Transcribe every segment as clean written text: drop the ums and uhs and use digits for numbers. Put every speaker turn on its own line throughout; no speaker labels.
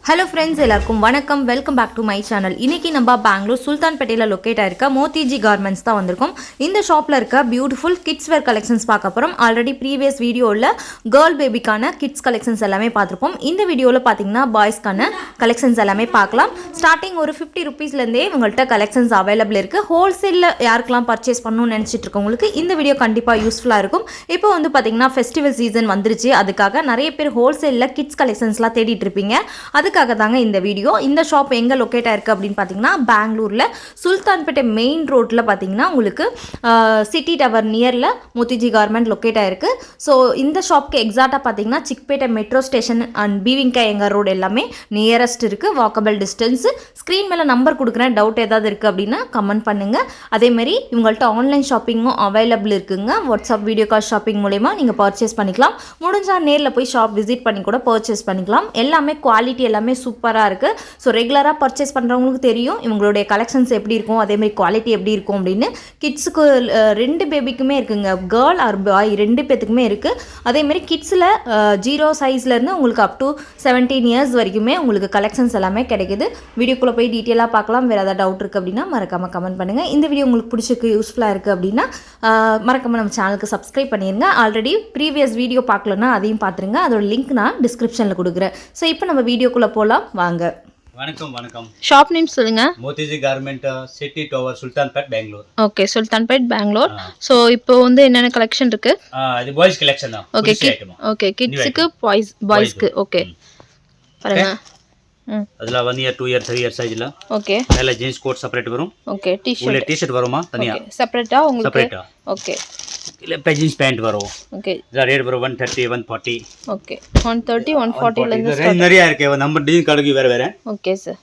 Hello friends, எல்லாருக்கும் வணக்கம். Welcome back to my channel. இன்றைக்கி நம்ம பெங்களூர் சுல்தான்பேட்டையில் லொக்கேட் ஆயிருக்க மோதிஜி கார்மெண்ட்ஸ் தான் வந்திருக்கோம். இந்த ஷாப்பில் இருக்க பியூட்டிஃபுல் கிட்ஸ் வேர் கலெக்ஷன்ஸ் பார்க்க போகிறோம். ஆல்ரெடி ப்ரீவியஸ் வீடியோவில் கேர்ள் பேபிக்கான கிட்ஸ் கலெக்ஷன்ஸ் எல்லாமே பார்த்துருப்போம். இந்த வீடியோவில் பார்த்தீங்கன்னா பாய்ஸ்க்கான கலெக்ஷன்ஸ் எல்லாமே பார்க்கலாம். ஸ்டார்டிங் ஒரு 50 ருபீஸ்லேருந்தே உங்கள்கிட்ட கலெக்ஷன்ஸ் அவைலபிள் இருக்குது. ஹோல்சேலில் யாருக்கெல்லாம் பர்ச்சேஸ் பண்ணணும்னு நினச்சிட்டு இருக்கவங்களுக்கு இந்த வீடியோ கண்டிப்பாக யூஸ்ஃபுல்லாக இருக்கும். இப்போ வந்து பார்த்தீங்கன்னா ஃபெஸ்டிவல் சீசன் வந்துருச்சு. அதுக்காக நிறைய பேர் ஹோல்சேலில் கிட்ஸ் கலெக்ஷன்ஸ்லாம் தேடிட்டு இருப்பீங்க. அதுக்காக தாங்க இந்த வீடியோ. இந்த ஷாப் எங்கே லொக்கேட் ஆயிருக்கு அப்படின்னு பார்த்தீங்கன்னா பெங்களூரில் சுல்தான்பேட்டை மெயின் ரோட்டில் பார்த்தீங்கன்னா உங்களுக்கு சிட்டி டவர் நியரில் மோதிஜி கார்மெண்ட் லொக்கேட் ஆயிருக்கு. ஸோ இந்த ஷாப்க்கு எக்ஸாக்டாக பார்த்தீங்கன்னா சிக்பேட்டை மெட்ரோ ஸ்டேஷன் அண்ட் பீவிங்கா எங்கர் ரோடு எல்லாமே நியரஸ்ட் இருக்குது. Walkable distance. ஸ்க்ரீன் மேலே நம்பர் கொடுக்குறேன். டவுட் ஏதாவது இருக்குது அப்படின்னா கமெண்ட் பண்ணுங்கள். அதேமாதிரி இவங்கள்ட்ட ஆன்லைன் ஷாப்பிங்கும் அவைலபிள் இருக்குங்க. வாட்ஸ்அப் வீடியோ கால் ஷாப்பிங் மூலமா நீங்கள் பர்ச்சேஸ் பண்ணிக்கலாம். முடிஞ்சால் நேரில் போய் ஷாப் விசிட் பண்ணி கூட பர்ச்சேஸ் பண்ணிக்கலாம். எல்லாமே குவாலிட்டி எல்லாமே சூப்பராக இருக்குது. ஸோ ரெகுலராக பர்ச்சேஸ் பண்ணுறவங்களுக்கு தெரியும் இவங்களுடைய கலெக்ஷன்ஸ் எப்படி இருக்கும், அதேமாதிரி குவாலிட்டி எப்படி இருக்கும் அப்படின்னு. கிட்ஸுக்கு 2 பேபிக்குமே இருக்குங்க. கேர்ள் ஆர் பாய் 2 பேத்துக்குமே இருக்குது. அதேமாதிரி கிட்ஸில் 0 சைஸ்லேருந்து உங்களுக்கு அப் டு 17 இயர்ஸ் வரைக்குமே உங்களுக்கு கலெக்ஷன்ஸ் எல்லாமே கிடைக்குது. வீடியோக்குள்ளே போய் டீட்டெயிலாக பார்க்கலாம். வேறு ஏதாவது டவுட் இருக்குது அப்படின்னா மறக்காமல் கமெண்ட் பண்ணுங்கள். இந்த வீடியோ உங்களுக்கு பிடிச்சிருக்கு, யூஸ்ஃபுல்லாக இருக்குது அப்படின்னா மறக்காமல் நம்ம சேனலுக்கு சப்ஸ்கிரைப் பண்ணிடுங்க. ஆல்ரெடி ப்ரீவியஸ் வீடியோ பார்க்கலன்னா அதையும் பார்த்துருங்க. அதோட லிங்க் நான் டிஸ்கிரிப்ஷனில் கொடுக்குறேன். ஸோ இப்போ நம்ம வீடியோக்குள்ளே போகலாம் வாங்க.
வணக்கம்.
ஷாப் நேம் சொல்லுங்க.
Modiji garment, city tower, Sultanpet, Bangalore.
Okay, Sultanpet, Bangalore. So இப்போ வந்து என்னென்ன கலெக்ஷன் இருக்கு?
இது பாய்ஸ் கலெக்ஷன் தான்.
ஓகே, கிட்ஸ்க்கு பாய்ஸ்க்கு. ஓகே பாருங்க.
அதுல 1 இயர் 2 இயர் 3 இயர் சைஸ்ல. ஓகே. மேல ஜீன்ஸ் கோட் செப்பரேட் வரும்.
ஓகே.
டி-ஷர்ட் வருமா தனியா?
ஓகே, செப்பரேட்டா உங்களுக்கு.
செப்பரேட்டா.
ஓகே.
இல்ல ஜீன்ஸ் பேண்ட் வரும்.
ஓகே.
இதா ரேட் வரும் 130 140.
ஓகே, 130 140 ல இருந்து
ரேஞ்ச் நிறைய இருக்கு. நம்ம டிசைன் கார்டுக்கு வேற.
Okay sir.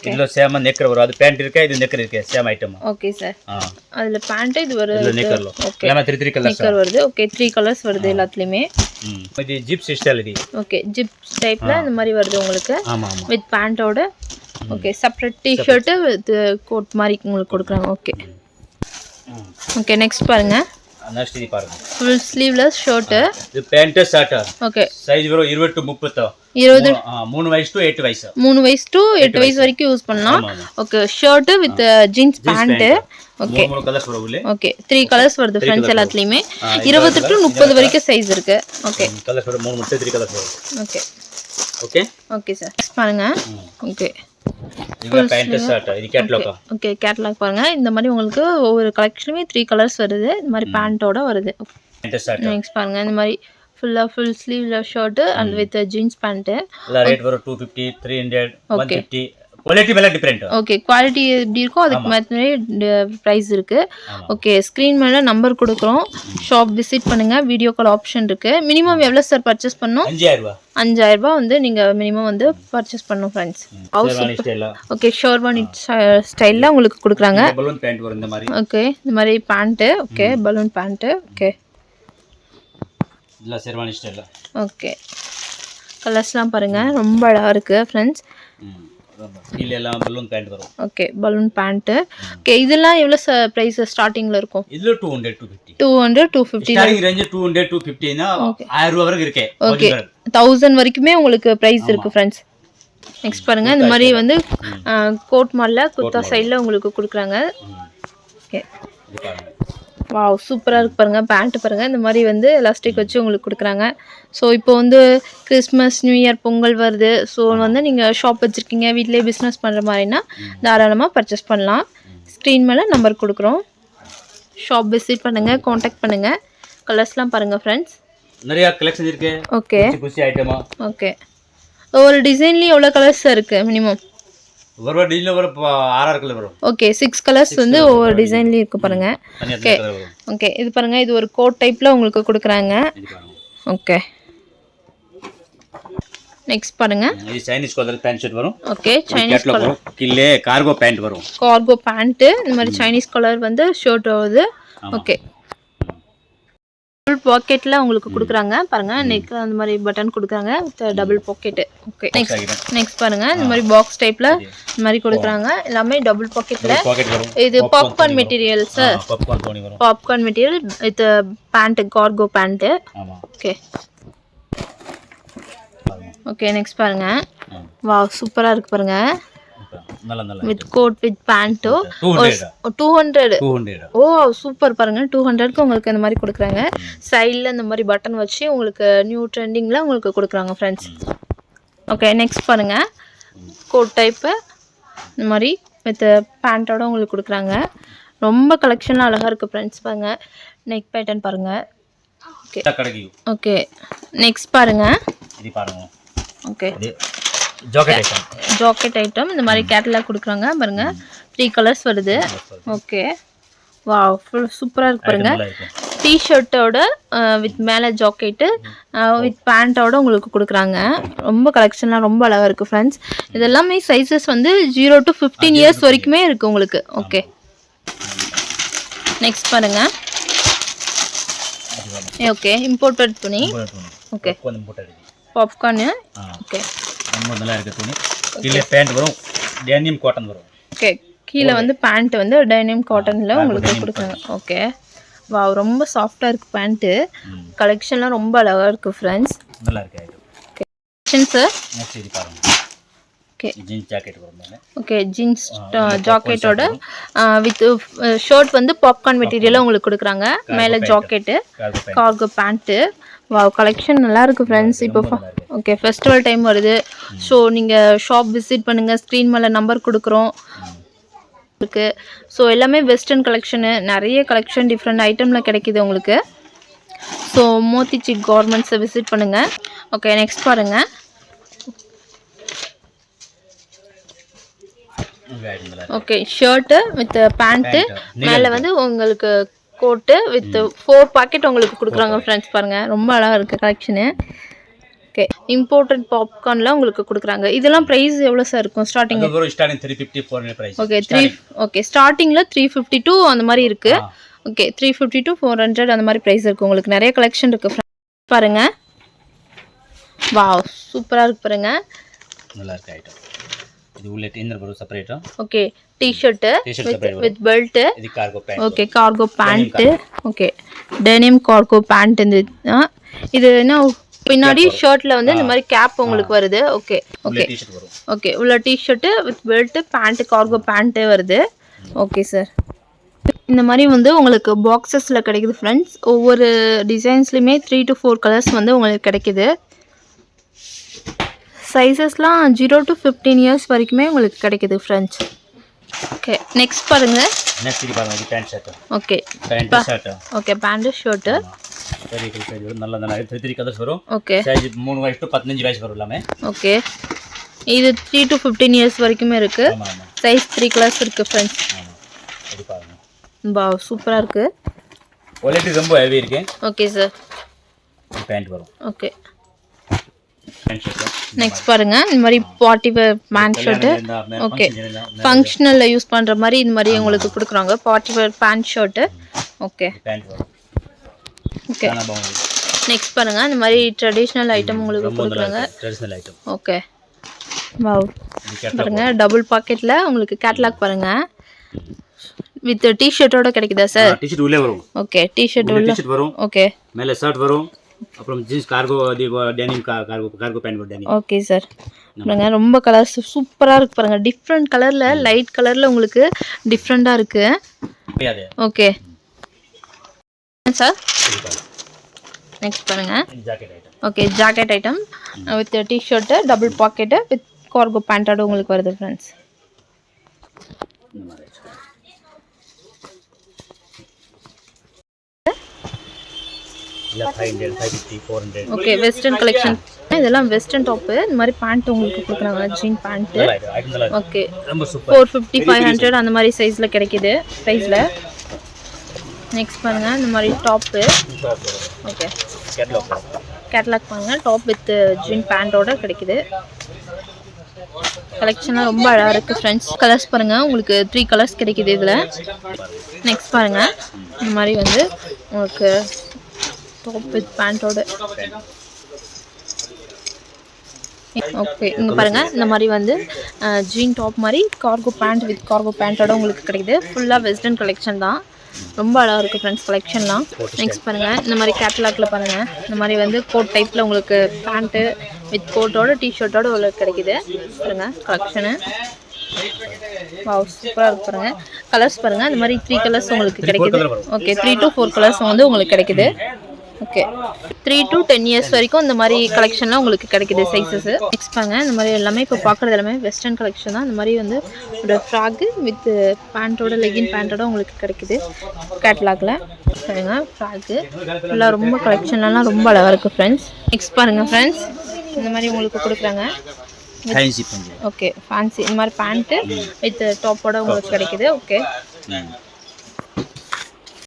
இதுல சேம் நெக்கர் வரும். அது பேண்ட் இருக்கு, இது நெக்கர் இருக்கு. Same item.
Okay sir. அதுல பேண்ட் இது வருது.
இதுல நெக்கர்ல.
ஓகே.
எல்லாமே 3 கலர்ஸ்
நெக்கர் வருது. ஓகே, 3 கலர்ஸ் வருது எல்லாத்துலயுமே.
இது ஜிப் ஸ்டைல் இது.
ஓகே, ஜிப் டைப்ல இந்த மாதிரி வருது உங்களுக்கு.
ஆமா.
வித் பேண்டோட. Okay, separate T-shirt with coat மாதிரி உங்களுக்கு கொடுக்குறாங்க. ஓகே. ஓகே, நெக்ஸ்ட் பாருங்க.
நெக்ஸ்ட் இது பாருங்க.
Full sleeveless shirt.
இது பேண்ட் ஷர்ட். ஓகே. சைஸ் வரும் 20 to 30.
20
3 வயசு டு 8 வயசு.
3 வயசு டு 8 வயசு வரைக்கும் யூஸ் பண்ணலாம். Okay, shirt with jeans pant. Okay.
3 colours வரும் உள்ள.
ஓகே, 3 கலர்ஸ் வருது फ्रेंड्स எல்லாத்துலயுமே. 20 to 30 வரைக்கும் சைஸ் இருக்கு. ஓகே.
கலர்ஸ் வரும் 3 மட்டும் 3 கலர்ஸ் வரும்.
ஓகே.
ஓகே.
Okay sir. பாருங்க. ஓகே.
இது பேண்ட் ஷர்ட். இது கேட்டலாக்.
ஓகே, கேட்டலாக் பாருங்க. இந்த மாதிரி உங்களுக்கு ஒவ்வொரு கலெக்ஷனுமே 3 கலர்ஸ் வருது. இந்த மாதிரி பேண்டோட வருது.
Pant shirt.
நெக்ஸ்ட் பாருங்க. இந்த மாதிரி full sleeveless shirt and with jeans pant.
எல்லா ரேட் வரும் 250 300 150. குவாலிட்டி மேல டிஃபரண்ட்.
ஓகே, குவாலிட்டி எப்படி இருக்கோ அதுக்கு மாதிரி பிரைஸ் இருக்கு. ஓகே, ஸ்கிரீன் மேல நம்பர் கொடுக்குறோம். ஷாப் விசிட் பண்ணுங்க. வீடியோ கால் ஆப்ஷன் இருக்கு. மினிமம் எவ்வளவு சார் பர்ச்சேஸ் பண்ணனும்? 5000 ரூபாய் வந்து நீங்க மினிமம் வந்து பர்ச்சேஸ் பண்ணனும் फ्रेंड्स. ஓகே, ஷெர்வானி ஸ்டைல்ல உங்களுக்கு கொடுக்குறாங்க.
பலூன் பேண்ட் வரும் இந்த மாதிரி.
ஓகே, இந்த மாதிரி pant. Okay, balloon pant. Okay,
இல்ல ஷெர்வானி ஸ்டைல்ல.
ஓகே, கலர்ஸ்லாம் பாருங்க ரொம்ப அழகா இருக்கு फ्रेंड्स.
கீழ எல்லாம் பலூன் பேண்ட் வரும்.
Okay, balloon pant. ஓகே, இதெல்லாம் எவ்வளவு பிரைஸ் ஸ்டார்டிங்ல இருக்கும்?
இதுல 200 250.
200 250
ஸ்டார்டிங் ரேஞ்ச் 200 250 னா 1000 ரூபாய் வரைக்கும் இருக்கு.
ஓகே, 1000 வரைக்குமே உங்களுக்கு பிரைஸ் இருக்கு फ्रेंड्स. நெக்ஸ்ட் பாருங்க. இந்த மாதிரி வந்து கோட் மாடல்ல குர்தா சைடுல உங்களுக்கு கொடுக்குறாங்க. ஓகே, வாவ் சூப்பரா இருக்கு பாருங்க. பேண்ட் பாருங்க. இந்த மாதிரி வந்து எலாஸ்டிக் வச்சு உங்களுக்கு கொடுக்குறாங்க. ஸோ இப்போ வந்து கிறிஸ்மஸ் நியூ இயர் பொங்கல் வருது. ஸோ வந்து நீங்கள் ஷாப் வச்சுருக்கீங்க, வீட்டிலே பிஸ்னஸ் பண்ணுற மாதிரினா தாராளமாக பர்ச்சேஸ் பண்ணலாம். ஸ்க்ரீன் மேலே நம்பர் கொடுக்குறோம். ஷாப் விசிட் பண்ணுங்கள், காண்டாக்ட் பண்ணுங்கள். கலர்ஸ்லாம் பாருங்கள் ஃப்ரெண்ட்ஸ்.
நிறைய கலெக்ஷன் இருக்கு.
ஓகே.
குச்சி ஐட்டமா.
ஓகே, ஒரு டிசைன்லேயும் எவ்வளோ கலர்ஸ் இருக்குது மினிமம்?
ஒரு டிசைன்ல ஒரு 6 கலர் வரும்.
ஓகே, 6 கலர்ஸ் வந்து ஒவ்வொரு டிசைன்லயும் இருக்கு பாருங்க. ஓகே. ஓகே, இது பாருங்க. இது ஒரு கோட் டைப்ல உங்களுக்கு கொடுக்குறாங்க. ஓகே, நெக்ஸ்ட் பாருங்க.
இது சைனீஸ் கலர் பேண்ட் ஷர்ட் வரும்.
Okay, Chinese colour.
கீழே கார்கோ பேண்ட் வரும்.
Cargo pant. இந்த மாதிரி சைனீஸ் கலர் வந்து ஷர்ட் வருது. ஓகே, ஃபுல் பாக்கெட்ல உங்களுக்கு கொடுக்குறாங்க பாருங்க. நெக் அந்த மாதிரி பட்டன் கொடுக்குறாங்க with double pocket. Okay, next பாருங்க. இந்த மாதிரி பாக்ஸ் டைப்ல இந்த மாதிரி கொடுக்குறாங்க. எல்லாமே டபுள் பாக்கெட்ல. இது popcorn material sir. Popcorn material with pant, cargo pant. Okay. Okay, next பாருங்க. வாவ் சூப்பராக இருக்கு பாருங்க.
நல்ல நல்ல
வித் கோட் வித் பேண்ட்டோ
200
ஓ சூப்பர் பாருங்க. 200க்கு உங்களுக்கு இந்த மாதிரி கொடுக்குறாங்க. சைடில் இந்த மாதிரி பட்டன் வச்சு உங்களுக்கு நியூ ட்ரெண்டிங்கில் உங்களுக்கு கொடுக்குறாங்க ஃப்ரெண்ட்ஸ். ஓகே நெக்ஸ்ட் பாருங்க. கோட் டைப்பு இந்த மாதிரி வித் பேண்ட்டோட உங்களுக்கு கொடுக்குறாங்க. ரொம்ப கலெக்ஷன்லாம் அழகாக இருக்குது ஃப்ரெண்ட்ஸ். பாருங்க நெக் பேட்டர்ன் பாருங்க. ஓகே ஓகே நெக்ஸ்ட் பாருங்க.
இது பாருங்க.
ஓகே
ஜாக்கெட்
ஐட்டம் இந்த மாதிரி கேட்டலாக் கொடுக்குறாங்க பாருங்க. 3 கலர்ஸ் வருது. ஓகே வாவ் ஃபுல் சூப்பராக இருக்கு பாருங்க. டிஷர்ட்டோட வித் மேலே ஜாக்கெட்டு வித் பேண்ட்டோட உங்களுக்கு கொடுக்குறாங்க. ரொம்ப கலெக்ஷன்லாம் ரொம்ப அழகாக இருக்குது ஃப்ரெண்ட்ஸ். இதெல்லாமே சைஸஸ் வந்து 0 to 15 இயர்ஸ் வரைக்குமே இருக்குது உங்களுக்கு. ஓகே நெக்ஸ்ட் பாருங்க. ஓகே இம்போர்ட்டட் துணி. Okay popcorn. ஓகே
ரொம்ப நல்லா இருக்கு துணி. கீழே பேண்ட் வரும், டெனிம் காட்டன் வரும்.
ஓகே கீழே வந்து பேண்ட் வந்து டெனிம் காட்டனில் உங்களுக்கு கொடுக்குறாங்க. ஓகே வாவ் ரொம்ப சாஃப்டாக இருக்குது பேண்ட்டு. கலெக்ஷன்லாம் ரொம்ப அழகாக இருக்குது ஃப்ரெண்ட்ஸ்.
நல்லா இருக்கு.
Okay sir.
நெக்ஸ்ட் இது பாருங்க.
ஓகே
ஜீன்ஸ் ஜாக்கெட் வரும்.
ஓகே ஜீன்ஸ் ஜாக்கெட்டோட வித் ஷர்ட் வந்து பாப்கார்ன் மெட்டீரியலாக உங்களுக்கு கொடுக்குறாங்க. மேலே jacket cargo pant. Wow collection நல்லா இருக்குது ஃப்ரெண்ட்ஸ். இப்போ ஓகே ஃபெஸ்டிவல் டைம் வருது. ஸோ நீங்கள் ஷாப் விசிட் பண்ணுங்கள். ஸ்க்ரீன் மேலே நம்பர் கொடுக்குறோம் இருக்குது. ஸோ எல்லாமே வெஸ்டர்ன் கலெக்ஷனு, நிறைய கலெக்ஷன் டிஃப்ரெண்ட் ஐட்டமில் கிடைக்கிது உங்களுக்கு. ஸோ மோத்திஜி கார்மெண்ட்ஸை விசிட் பண்ணுங்கள். ஓகே நெக்ஸ்ட் பாருங்கள். ஓகே ஷர்ட்டு வித் பேண்ட்டு மேலே வந்து உங்களுக்கு கோட்டு வித் 4 பாக்கெட் உங்களுக்கு கொடுக்குறாங்க ஃப்ரெண்ட்ஸ். பாருங்கள் ரொம்ப அழகாக இருக்குது கலெக்ஷனு. ஓகே இம்போர்ட்டட் பாப்கார்னில் உங்களுக்கு கொடுக்குறாங்க. இதெல்லாம் ப்ரைஸ் எவ்வளோ சார் இருக்கும் ஸ்டார்டிங்?
350 400 பிரைஸ்.
ஓகே ஸ்டார்டிங்கில் 352 அந்த மாதிரி இருக்குது. ஓகே 350 to 400 அந்த மாதிரி ப்ரைஸ் இருக்குது உங்களுக்கு. நிறைய கலெக்ஷன் இருக்குது பாருங்கள். வாவ் சூப்பராக இருக்குது பாருங்கள்.
நல்லா இருக்கு ஐட்டம். இது உள்ள இன்னர் வரும் செப்பரேட்டா.
Okay T-shirt with belt.
இது cargo pant.
Okay cargo pant. Okay denim cargo pant. இது என்ன பின்னாடி ஷர்ட்ல வந்து இந்த மாதிரி கேப் உங்களுக்கு வருது. ஓகே ஓகே ஓகே உள்ள T-shirt with belt pant cargo pant வருது. Okay sir. இந்த மாதிரி வந்து உங்களுக்கு பாக்ஸஸில் கிடைக்குது ஃப்ரெண்ட்ஸ். ஒவ்வொரு டிசைன்ஸ்லையுமே 3 to 4 கலர்ஸ் வந்து உங்களுக்கு கிடைக்குது. சைஸஸ்லாம் 0 to 15 இயர்ஸ் வரைக்குமே உங்களுக்கு கிடைக்குது ஃப்ரெண்ட்ஸ். ஓகே நெக்ஸ்ட் பாருங்கள்.
நெக்ஸ்ட் இது பாருங்க. இது pant shirt.
Okay
pant shirt.
Okay pant shirt.
சரி சரி நல்ல நல்ல 3 கலர்ஸ் வரும்.
ஓகே
சைஸ் 3 வயசு to 15 வயசு வரும் எல்லாமே.
ஓகே இது 3 to 15 இயர்ஸ் வரைக்குமே இருக்கு. சைஸ் 3 கலர்ஸ் இருக்கு ஃப்ரெண்ட்ஸ்.
இது பாருங்க.
வாவ் சூப்பரா இருக்கு.
குவாலிட்டி ரொம்ப ஹெவி இருக்கு.
Okay sir.
பேண்ட் வரும்.
ஓகே நெக்ஸ்ட் பாருங்க. இந்த மாதிரி party wear pant shirt. Okay ஃபங்க்ஷனல்ல யூஸ் பண்ற மாதிரி இந்த மாதிரி உங்களுக்கு கொடுக்குறாங்க party wear pant shirt. Okay okay next பாருங்க. இந்த மாதிரி ட்ரெடிஷனல் ஐட்டம் உங்களுக்கு கொடுக்குறாங்க.
Traditional item.
ஓகே வாவ் பாருங்க டபுள் பாக்கெட்ல உங்களுக்கு கேட்டலாக் பாருங்க. வித் டி-ஷர்ட்டோட கிடைக்குதா சார்?
டி-ஷர்ட் உள்ளே வரும்.
ஓகே டி-ஷர்ட் உள்ள
டி-ஷர்ட் வரும்.
ஓகே
மேலே ஷர்ட் வரும். அப்புறம் jeans cargo denim cargo pant வரும் டெனிம்.
Okay sir. பாருங்க ரொம்ப கலர்ஸ் சூப்பரா இருக்கு பாருங்க. டிஃப்ரெண்ட் கலர்ல லைட் கலர்ல உங்களுக்கு டிஃப்ரெண்டா இருக்கு. ஓகே சார் நெக்ஸ்ட் பாருங்க.
Jacket item.
Okay jacket item with T-shirt double pocket with cargo பேண்டோட உங்களுக்கு வருது ஃப்ரெண்ட்ஸ். Okay western collection. இதெல்லாம் வெஸ்டர்ன் டாப். இந்த மாதிரி பேண்ட் உங்களுக்கு கொடுக்குறாங்க ஜீன் பேண்ட். ஓகே 450 500 அந்த மாதிரி சைஸ்ல கிடைக்குது பிரைஸ்ல. நெக்ஸ்ட் பாருங்க இந்த மாதிரி டாப். ஓகே கேட்டலாக் பாருங்க. டாப் வித் ஜீன் பேண்டோட கிடைக்குது. கலெக்ஷன்லாம் ரொம்ப அழகாக இருக்குது ஃப்ரெண்ட்ஸ். கலர்ஸ் பாருங்கள் உங்களுக்கு 3 கலர்ஸ் கிடைக்குது இதில். நெக்ஸ்ட் பாருங்கள் இந்த மாதிரி வந்து உங்களுக்கு டாப் வித் பேண்டோட. ஓகே இங்கே பாருங்கள் இந்த மாதிரி வந்து ஜீன் டாப் மாதிரி கார்கோ பேண்ட் வித் கார்கோ பேண்ட்டோட உங்களுக்கு கிடைக்குது. ஃபுல்லாக வெஸ்டர்ன் கலெக்ஷன் தான். ரொம்ப அழகாக இருக்குது ஃப்ரெண்ட்ஸ் கலெக்ஷன்லாம். நெக்ஸ்ட் பாருங்கள் இந்த மாதிரி கேட்டலாக்ல பாருங்கள் இந்த மாதிரி வந்து கோட் டைப்பில் உங்களுக்கு பேண்ட்டு வித் கோட்டோட டிஷர்ட்டோட உங்களுக்கு கிடைக்குது பாருங்க கலெக்ஷனு. வாவ் சூப்பராக இருக்கு பாருங்க. கலர்ஸ் பாருங்க இந்த மாதிரி 3 கலர்ஸ் உங்களுக்கு கிடைக்குது. ஓகே 3 to 4 கலர்ஸ் வந்து உங்களுக்கு கிடைக்குது. ஓகே 3 to 10 இயர்ஸ் வரைக்கும் இந்த மாதிரி கலெக்ஷன்லாம் உங்களுக்கு கிடைக்குது சைஸஸ். நெக்ஸ்ட் பாருங்க இந்த மாதிரி எல்லாமே இப்போ பார்க்குறது எல்லாமே வெஸ்டர்ன் கலெக்ஷன் தான். இந்த மாதிரி வந்து ஒரு ஃப்ராக்கு வித் பேண்ட்டோட லெகின் பேண்ட்டோட உங்களுக்கு கிடைக்குது கேட்லாகில். பாருங்க ஃப்ராக்கு எல்லாம் ரொம்ப கலெக்ஷன்லாம் ரொம்ப அழகாக இருக்குது ஃப்ரெண்ட்ஸ். நெக்ஸ்ட் பாருங்கள் ஃப்ரெண்ட்ஸ் இந்த மாதிரி உங்களுக்கு கொடுக்குறாங்க. ஓகே ஃபேன்சி இந்த மாதிரி பேண்ட்டு வித் டாப்போட உங்களுக்கு கிடைக்குது. ஓகே